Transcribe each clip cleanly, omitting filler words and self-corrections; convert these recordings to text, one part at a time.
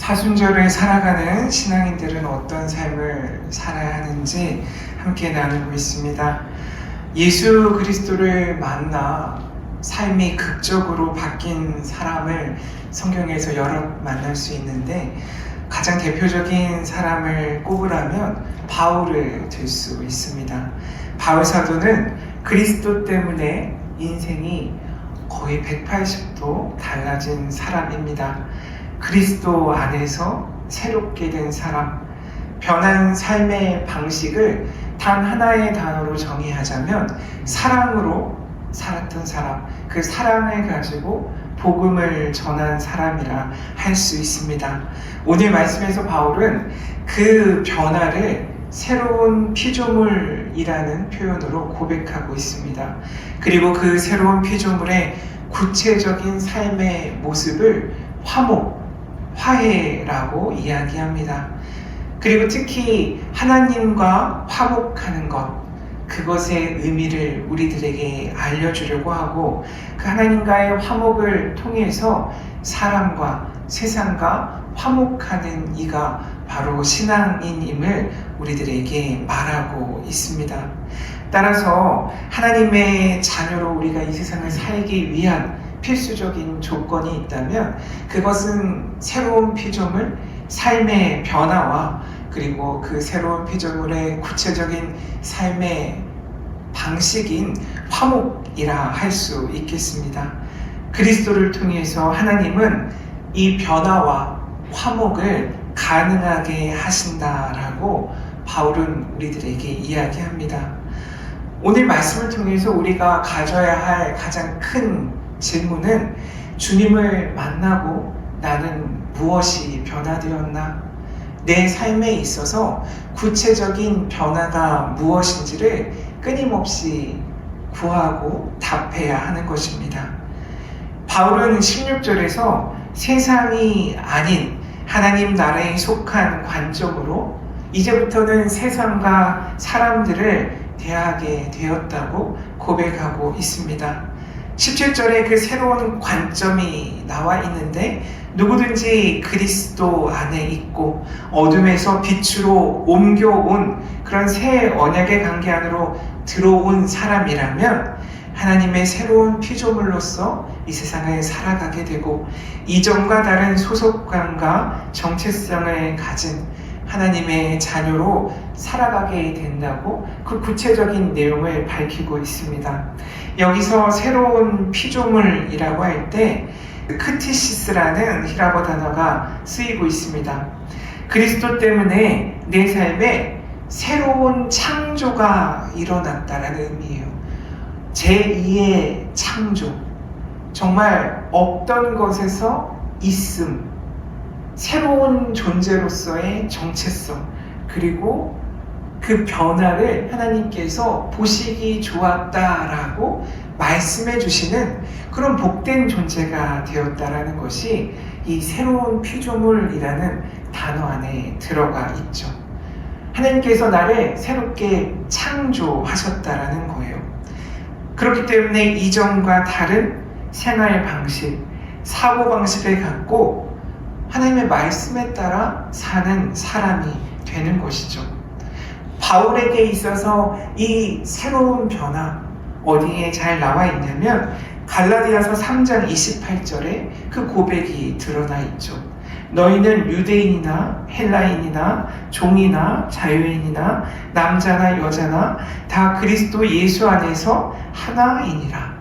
사순절을 살아가는 신앙인들은 어떤 삶을 살아야 하는지 함께 나누고 있습니다. 예수 그리스도를 만나 삶이 극적으로 바뀐 사람을 성경에서 여럿 만날 수 있는데, 가장 대표적인 사람을 꼽으라면 바울을 들 수 있습니다. 바울 사도는 그리스도 때문에 인생이 거의 180도 달라진 사람입니다. 그리스도 안에서 새롭게 된 사람, 변한 삶의 방식을 단 하나의 단어로 정의하자면 사랑으로 살았던 사람, 그 사랑을 가지고 복음을 전한 사람이라 할 수 있습니다. 오늘 말씀에서 바울은 그 변화를 새로운 피조물이라는 표현으로 고백하고 있습니다. 그리고 그 새로운 피조물의 구체적인 삶의 모습을 화해라고 이야기합니다. 그리고 특히 하나님과 화목하는 것, 그것의 의미를 우리들에게 알려주려고 하고, 그 하나님과의 화목을 통해서 사람과 세상과 화목하는 이가 바로 신앙인임을 우리들에게 말하고 있습니다. 따라서 하나님의 자녀로 우리가 이 세상을 살기 위한 필수적인 조건이 있다면, 그것은 새로운 피조물, 삶의 변화와 그리고 그 새로운 피조물의 구체적인 삶의 방식인 화목이라 할 수 있겠습니다. 그리스도를 통해서 하나님은 이 변화와 화목을 가능하게 하신다라고 바울은 우리들에게 이야기합니다. 오늘 말씀을 통해서 우리가 가져야 할 가장 큰 질문은, 주님을 만나고 나는 무엇이 변화되었나? 내 삶에 있어서 구체적인 변화가 무엇인지를 끊임없이 구하고 답해야 하는 것입니다. 바울은 16절에서 세상이 아닌 하나님 나라에 속한 관점으로 이제부터는 세상과 사람들을 대하게 되었다고 고백하고 있습니다. 17절에 그 새로운 관점이 나와 있는데, 누구든지 그리스도 안에 있고 어둠에서 빛으로 옮겨온 그런 새 언약의 관계 안으로 들어온 사람이라면 하나님의 새로운 피조물로서 이 세상을 살아가게 되고, 이전과 다른 소속감과 정체성을 가진 하나님의 자녀로 살아가게 된다고 그 구체적인 내용을 밝히고 있습니다. 여기서 새로운 피조물이라고 할 때 크티시스라는 히라보 단어가 쓰이고 있습니다. 그리스도 때문에 내 삶에 새로운 창조가 일어났다라는 의미예요. 제2의 창조, 정말 없던 것에서 있음, 새로운 존재로서의 정체성, 그리고 그 변화를 하나님께서 보시기 좋았다라고 말씀해 주시는 그런 복된 존재가 되었다라는 것이 이 새로운 피조물이라는 단어 안에 들어가 있죠. 하나님께서 나를 새롭게 창조하셨다라는 거예요. 그렇기 때문에 이전과 다른 생활 방식, 사고 방식을 갖고 하나님의 말씀에 따라 사는 사람이 되는 것이죠. 바울에게 있어서 이 새로운 변화 어디에 잘 나와 있냐면, 갈라디아서 3장 28절에 그 고백이 드러나 있죠. 너희는 유대인이나 헬라인이나 종이나 자유인이나 남자나 여자나 다 그리스도 예수 안에서 하나이니라.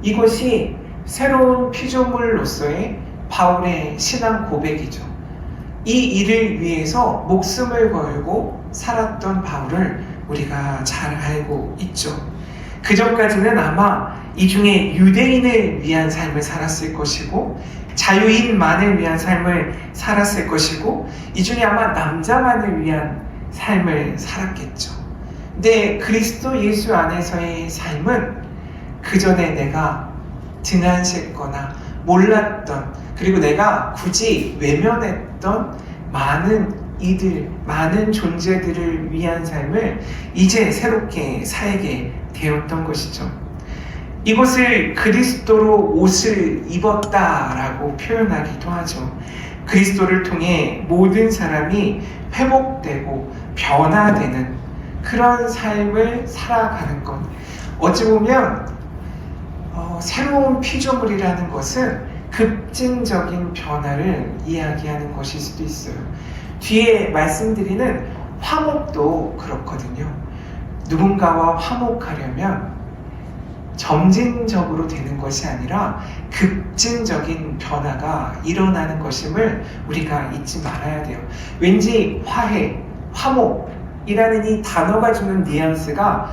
이것이 새로운 피조물로서의 바울의 신앙 고백이죠. 이 일을 위해서 목숨을 걸고 살았던 바울을 우리가 잘 알고 있죠. 그 전까지는 아마 이 중에 유대인을 위한 삶을 살았을 것이고, 자유인만을 위한 삶을 살았을 것이고, 이 중에 아마 남자만을 위한 삶을 살았겠죠. 근데 그리스도 예수 안에서의 삶은 그 전에 내가 등한시했거나 몰랐던, 그리고 내가 굳이 외면했던 많은 존재들을 위한 삶을 이제 새롭게 살게 되었던 것이죠. 이것을 그리스도로 옷을 입었다라고 표현하기도 하죠. 그리스도를 통해 모든 사람이 회복되고 변화되는 그런 삶을 살아가는 것. 어찌 보면 새로운 피조물이라는 것은 급진적인 변화를 이야기하는 것일 수도 있어요. 뒤에 말씀드리는 화목도 그렇거든요. 누군가와 화목하려면 점진적으로 되는 것이 아니라 급진적인 변화가 일어나는 것임을 우리가 잊지 말아야 돼요. 왠지 화해, 화목이라는 이 단어가 주는 뉘앙스가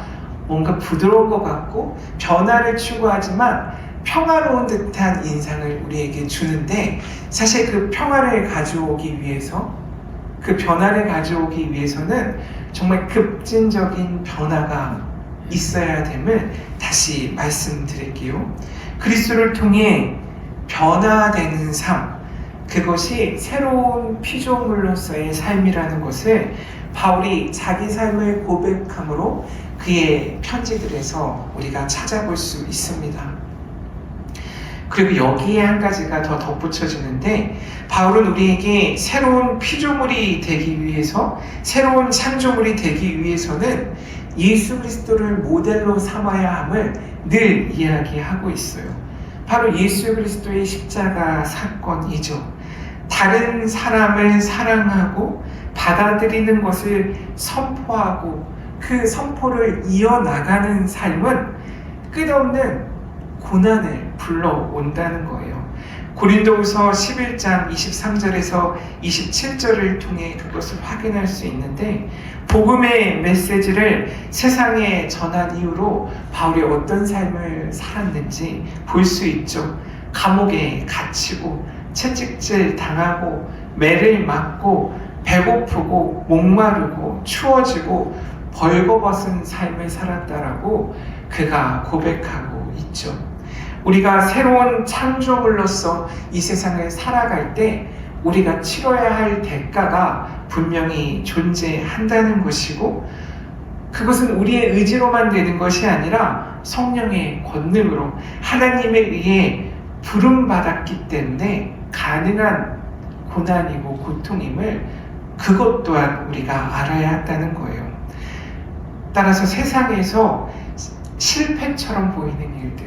뭔가 부드러운 것 같고 변화를 추구하지만 평화로운 듯한 인상을 우리에게 주는데, 사실 그 평화를 가져오기 위해서, 그 변화를 가져오기 위해서는 정말 급진적인 변화가 있어야 됨을 다시 말씀드릴게요. 그리스도를 통해 변화되는 삶, 그것이 새로운 피조물로서의 삶이라는 것을 바울이 자기 삶을 고백함으로 그의 편지들에서 우리가 찾아볼 수 있습니다. 그리고 여기에 한 가지가 더 덧붙여지는데, 바울은 우리에게 새로운 피조물이 되기 위해서, 새로운 창조물이 되기 위해서는 예수 그리스도를 모델로 삼아야 함을 늘 이야기하고 있어요. 바로 예수 그리스도의 십자가 사건이죠. 다른 사람을 사랑하고 받아들이는 것을 선포하고 그 선포를 이어나가는 삶은 끝없는 고난을 불러온다는 거예요. 고린도후서 11장 23절에서 27절을 통해 그것을 확인할 수 있는데, 복음의 메시지를 세상에 전한 이후로 바울이 어떤 삶을 살았는지 볼 수 있죠. 감옥에 갇히고 채찍질 당하고 매를 맞고 배고프고 목마르고 추워지고 벌거벗은 삶을 살았다라고 그가 고백하고 있죠. 우리가 새로운 창조물로서 이 세상을 살아갈 때 우리가 치러야 할 대가가 분명히 존재한다는 것이고, 그것은 우리의 의지로만 되는 것이 아니라 성령의 권능으로 하나님에 의해 부름받았기 때문에 가능한 고난이고 고통임을, 그것 또한 우리가 알아야 한다는 거예요. 따라서 세상에서 실패처럼 보이는 일들,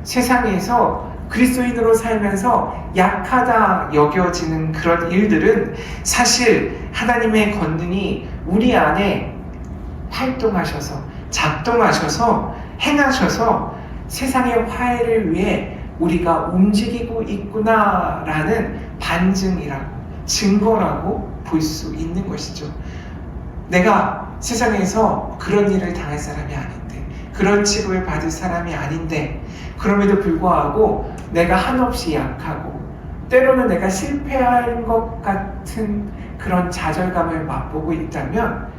세상에서 그리스도인으로 살면서 약하다 여겨지는 그런 일들은 사실 하나님의 권능이 우리 안에 활동하셔서, 작동하셔서, 행하셔서 세상의 화해를 위해 우리가 움직이고 있구나라는 반증이라고, 증거라고 볼 수 있는 것이죠. 내가 세상에서 그런 일을 당할 사람이 아닌데, 그런 치료를 받을 사람이 아닌데, 그럼에도 불구하고 내가 한없이 약하고 때로는 내가 실패할 것 같은 그런 좌절감을 맛보고 있다면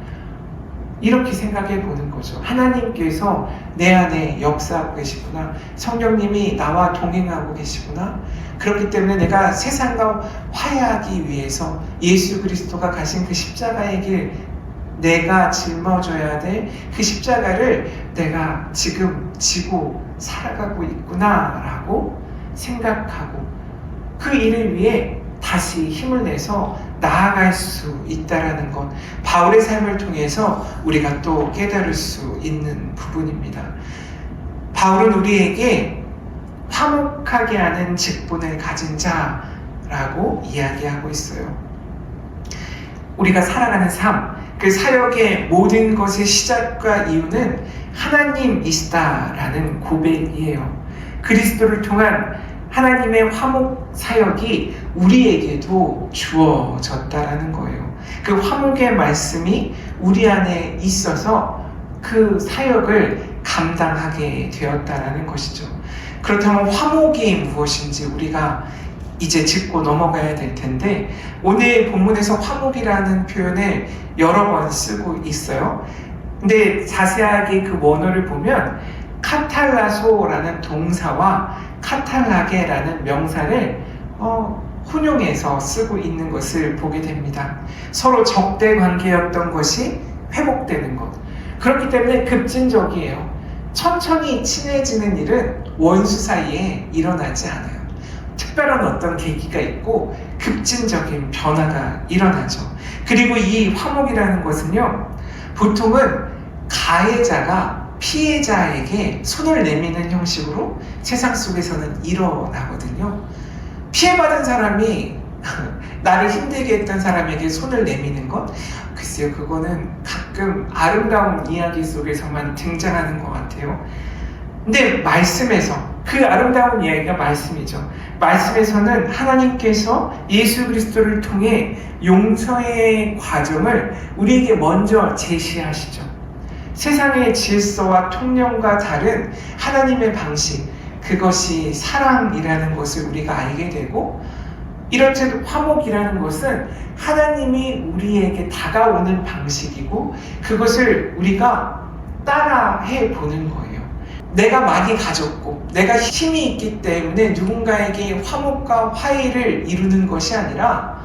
이렇게 생각해 보는 거죠. 하나님께서 내 안에 역사하고 계시구나. 성령님이 나와 동행하고 계시구나. 그렇기 때문에 내가 세상과 화해하기 위해서 예수 그리스도가 가신 그 십자가의 길, 내가 짊어져야 될 그 십자가를 내가 지금 지고 살아가고 있구나 라고 생각하고 그 일을 위해 다시 힘을 내서 나아갈 수 있다는 것, 바울의 삶을 통해서 우리가 또 깨달을 수 있는 부분입니다. 바울은 우리에게 화목하게 하는 직분을 가진 자라고 이야기하고 있어요. 우리가 살아가는 삶, 그 사역의 모든 것의 시작과 이유는 하나님이시다라는 고백이에요. 그리스도를 통한 하나님의 화목 사역이 우리에게도 주어졌다라는 거예요. 그 화목의 말씀이 우리 안에 있어서 그 사역을 감당하게 되었다라는 것이죠. 그렇다면 화목이 무엇인지 우리가 이제 짚고 넘어가야 될 텐데, 오늘 본문에서 화목이라는 표현을 여러 번 쓰고 있어요. 근데 자세하게 그 원어를 보면 카탈라소라는 동사와 카탈라게라는 명사를 혼용해서 쓰고 있는 것을 보게 됩니다. 서로 적대 관계였던 것이 회복되는 것. 그렇기 때문에 급진적이에요. 천천히 친해지는 일은 원수 사이에 일어나지 않아요. 특별한 어떤 계기가 있고 급진적인 변화가 일어나죠. 그리고 이 화목이라는 것은요, 보통은 가해자가 피해자에게 손을 내미는 형식으로 세상 속에서는 일어나거든요. 피해받은 사람이 나를 힘들게 했던 사람에게 손을 내미는 것? 글쎄요, 그거는 가끔 아름다운 이야기 속에서만 등장하는 것 같아요. 근데 말씀에서, 그 아름다운 이야기가 말씀이죠. 말씀에서는 하나님께서 예수 그리스도를 통해 용서의 과정을 우리에게 먼저 제시하시죠. 세상의 질서와 통념과 다른 하나님의 방식, 그것이 사랑이라는 것을 우리가 알게 되고, 이렇듯 화목이라는 것은 하나님이 우리에게 다가오는 방식이고 그것을 우리가 따라해 보는 거예요. 내가 많이 가졌고 내가 힘이 있기 때문에 누군가에게 화목과 화해를 이루는 것이 아니라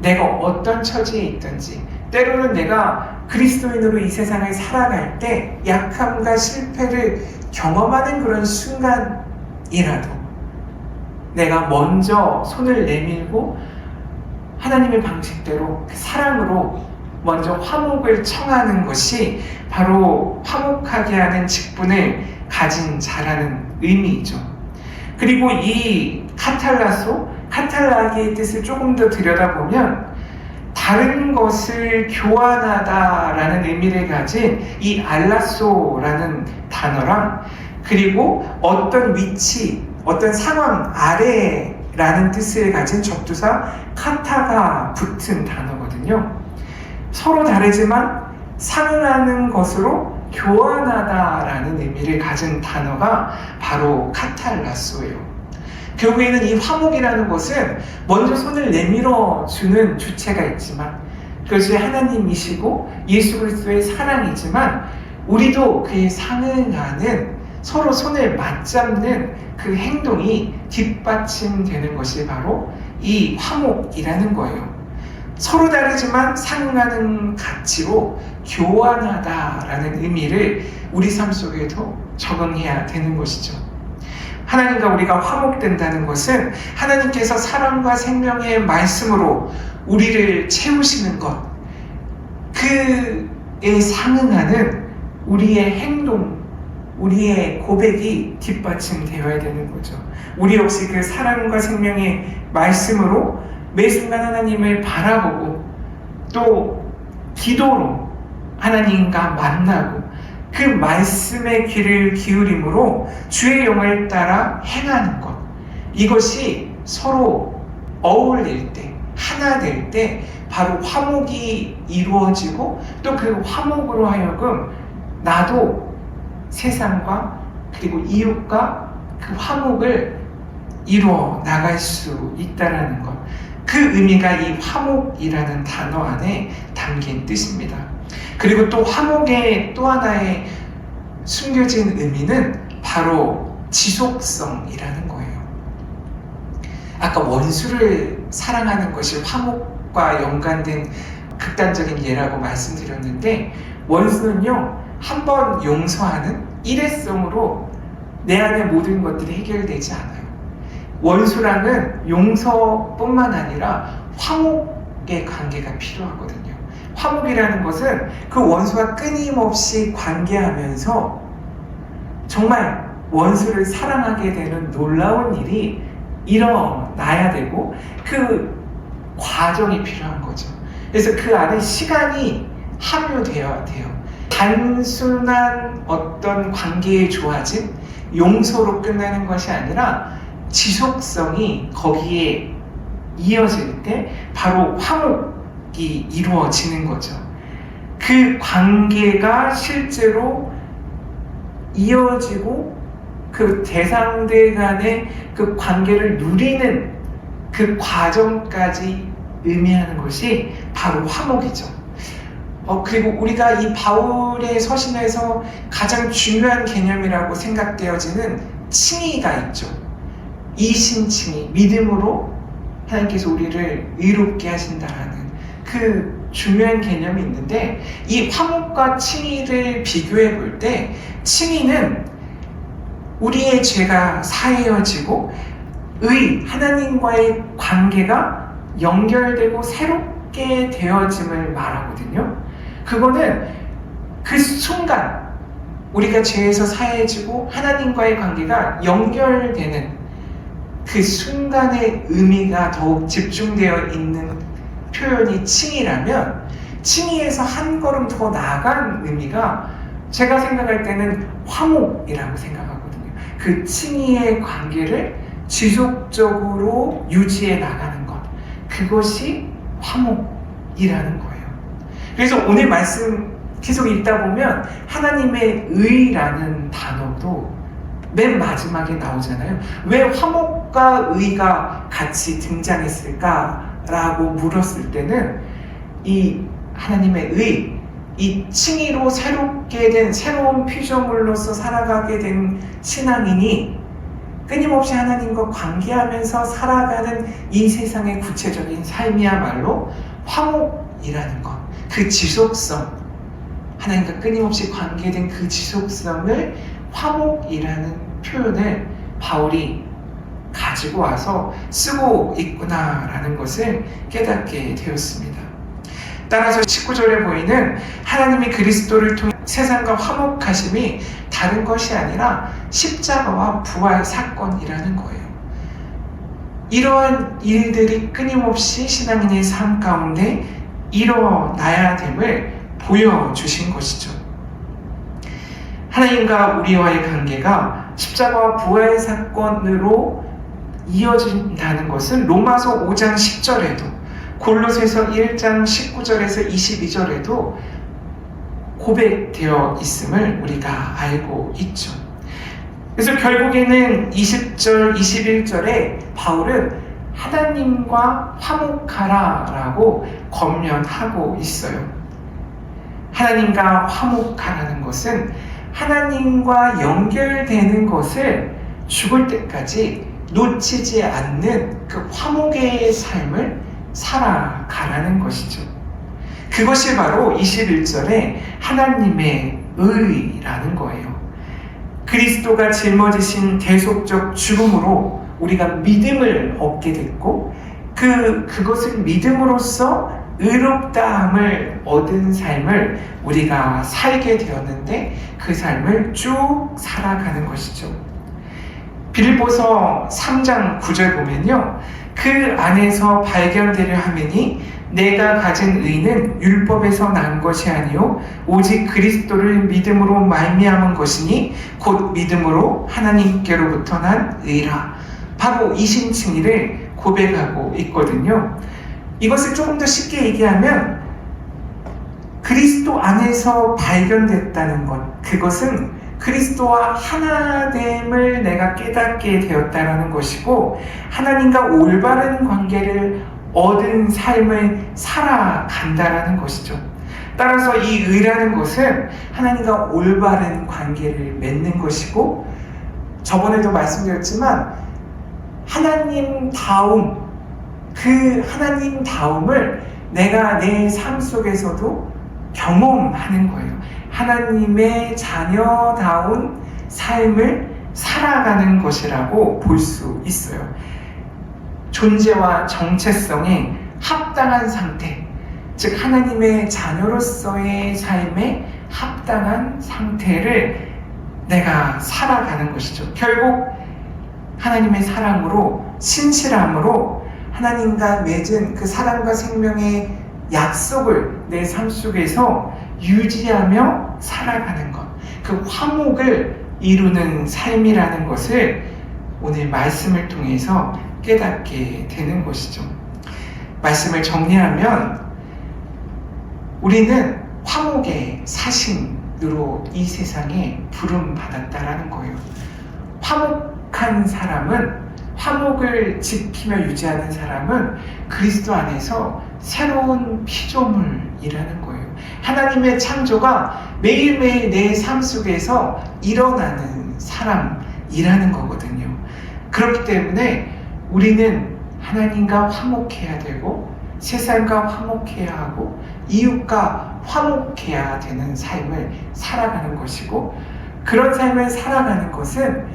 내가 어떤 처지에 있든지, 때로는 내가 그리스도인으로 이 세상을 살아갈 때 약함과 실패를 경험하는 그런 순간이라도 내가 먼저 손을 내밀고 하나님의 방식대로 그 사랑으로 먼저 화목을 청하는 것이 바로 화목하게 하는 직분을 가진 자라는 의미이죠. 그리고 이 카탈라기의 뜻을 조금 더 들여다보면 다른 것을 교환하다라는 의미를 가진 이 알라소라는 단어랑, 그리고 어떤 위치, 어떤 상황 아래라는 뜻을 가진 접두사 카타가 붙은 단어거든요. 서로 다르지만 상응하는 것으로 교환하다라는 의미를 가진 단어가 바로 카탈라소예요. 결국에는 이 화목이라는 것은 먼저 손을 내밀어 주는 주체가 있지만, 그것이 하나님이시고 예수 그리스도의 사랑이지만, 우리도 그에 상응하는, 서로 손을 맞잡는 그 행동이 뒷받침되는 것이 바로 이 화목이라는 거예요. 서로 다르지만 상응하는 가치로 교환하다라는 의미를 우리 삶 속에도 적응해야 되는 것이죠. 하나님과 우리가 화목된다는 것은 하나님께서 사랑과 생명의 말씀으로 우리를 채우시는 것, 그에 상응하는 우리의 행동, 우리의 고백이 뒷받침되어야 되는 거죠. 우리 역시 그 사랑과 생명의 말씀으로 매 순간 하나님을 바라보고 또 기도로 하나님과 만나고 그 말씀의 귀를 기울임으로 주의 영을 따라 행하는 것, 이것이 서로 어울릴 때, 하나 될 때 바로 화목이 이루어지고, 또 그 화목으로 하여금 나도 세상과 그리고 이웃과 그 화목을 이루어 나갈 수 있다는 것, 그 의미가 이 화목이라는 단어 안에 담긴 뜻입니다. 그리고 또 화목의 또 하나의 숨겨진 의미는 바로 지속성이라는 거예요. 아까 원수를 사랑하는 것이 화목과 연관된 극단적인 예라고 말씀드렸는데, 원수는요, 한번 용서하는 일회성으로 내 안의 모든 것들이 해결되지 않아요. 원수랑은 용서뿐만 아니라 화목의 관계가 필요하거든요. 화목이라는 것은 그 원수와 끊임없이 관계하면서 정말 원수를 사랑하게 되는 놀라운 일이 일어나야 되고, 그 과정이 필요한 거죠. 그래서 그 안에 시간이 함유되어야 돼요. 단순한 어떤 관계의 좋아짐, 용서로 끝나는 것이 아니라 지속성이 거기에 이어질 때 바로 화목이 이루어지는 거죠. 그 관계가 실제로 이어지고 그 대상들 간의 그 관계를 누리는 그 과정까지 의미하는 것이 바로 화목이죠. 그리고 우리가 이 바울의 서신에서 가장 중요한 개념이라고 생각되어지는 칭의가 있죠. 이신칭의, 믿음으로 하나님께서 우리를 의롭게 하신다라는 그 중요한 개념이 있는데, 이 화목과 칭의를 비교해 볼 때 칭의는 우리의 죄가 사해어지고 하나님과의 관계가 연결되고 새롭게 되어짐을 말하거든요. 그거는 그 순간 우리가 죄에서 사해지고 하나님과의 관계가 연결되는 그 순간의 의미가 더욱 집중되어 있는 표현이 칭의라면, 칭의에서 한 걸음 더 나아간 의미가 제가 생각할 때는 화목이라고 생각하거든요. 그 칭의의 관계를 지속적으로 유지해 나가는 것, 그것이 화목이라는 거예요. 그래서 오늘 말씀 계속 읽다 보면 하나님의 의라는 단어도 맨 마지막에 나오잖아요. 왜 화목과 의가 같이 등장했을까라고 물었을 때는 이 하나님의 의, 이 칭의로 새롭게 된 새로운 피조물로서 살아가게 된 신앙인이 끊임없이 하나님과 관계하면서 살아가는 이 세상의 구체적인 삶이야말로 화목이라는 것, 그 지속성, 하나님과 끊임없이 관계된 그 지속성을 화목이라는 표현을 바울이 가지고 와서 쓰고 있구나라는 것을 깨닫게 되었습니다. 따라서 19절에 보이는 하나님이 그리스도를 통해 세상과 화목하심이 다른 것이 아니라 십자가와 부활 사건이라는 거예요. 이러한 일들이 끊임없이 신앙인의 삶 가운데 일어나야 됨을 보여주신 것이죠. 하나님과 우리와의 관계가 십자가와 부활 사건으로 이어진다는 것은 로마서 5장 10절에도, 골로새서 1장 19절에서 22절에도 고백되어 있음을 우리가 알고 있죠. 그래서 결국에는 20절, 21절에 바울은 하나님과 화목하라라고 권면하고 있어요. 하나님과 화목하라는 것은 하나님과 연결되는 것을 죽을 때까지 놓치지 않는 그 화목의 삶을 살아가라는 것이죠. 그것이 바로 21절에 하나님의 의라는 거예요. 그리스도가 짊어지신 대속적 죽음으로 우리가 믿음을 얻게 됐고, 그것을 믿음으로써 의롭다함을 얻은 삶을 우리가 살게 되었는데, 그 삶을 쭉 살아가는 것이죠. 빌립보서 3장 9절 보면요, 그 안에서 발견되려 하매니 내가 가진 의는 율법에서 난 것이 아니요 오직 그리스도를 믿음으로 말미암은 것이니 곧 믿음으로 하나님께로부터 난 의라. 바로 이 신칭의를 고백하고 있거든요. 이것을 조금 더 쉽게 얘기하면 그리스도 안에서 발견됐다는 것, 그것은 그리스도와 하나됨을 내가 깨닫게 되었다는 것이고, 하나님과 올바른 관계를 얻은 삶을 살아간다는 것이죠. 따라서 이 의라는 것은 하나님과 올바른 관계를 맺는 것이고, 저번에도 말씀드렸지만 하나님다움, 그 하나님다움을 내가 내 삶 속에서도 경험하는 거예요. 하나님의 자녀다운 삶을 살아가는 것이라고 볼 수 있어요. 존재와 정체성에 합당한 상태, 즉 하나님의 자녀로서의 삶에 합당한 상태를 내가 살아가는 것이죠. 결국 하나님의 사랑으로, 신실함으로 하나님과 맺은 그 사랑과 생명의 약속을 내 삶 속에서 유지하며 살아가는 것, 그 화목을 이루는 삶이라는 것을 오늘 말씀을 통해서 깨닫게 되는 것이죠. 말씀을 정리하면 우리는 화목의 사신으로 이 세상에 부름받았다라는 거예요. 화목한 사람은, 화목을 지키며 유지하는 사람은 그리스도 안에서 새로운 피조물이라는 거예요. 하나님의 창조가 매일매일 내 삶 속에서 일어나는 사람이라는 거거든요. 그렇기 때문에 우리는 하나님과 화목해야 되고, 세상과 화목해야 하고 이웃과 화목해야 되는 삶을 살아가는 것이고, 그런 삶을 살아가는 것은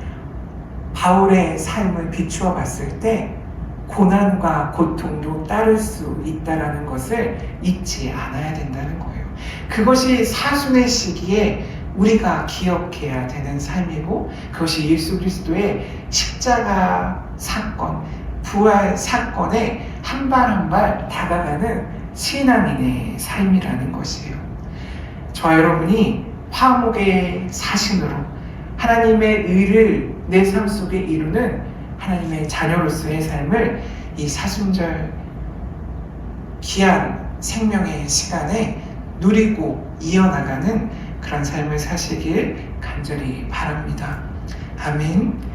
바울의 삶을 비추어 봤을 때 고난과 고통도 따를 수 있다는 것을 잊지 않아야 된다는 거예요. 그것이 사순의 시기에 우리가 기억해야 되는 삶이고, 그것이 예수 그리스도의 십자가 사건, 부활 사건에 한 발 한 발 다가가는 신앙인의 삶이라는 것이에요. 저와 여러분이 화목의 사신으로 하나님의 의를 내 삶 속에 이루는 하나님의 자녀로서의 삶을 이 사순절 귀한 생명의 시간에 누리고 이어나가는 그런 삶을 사시길 간절히 바랍니다. 아멘.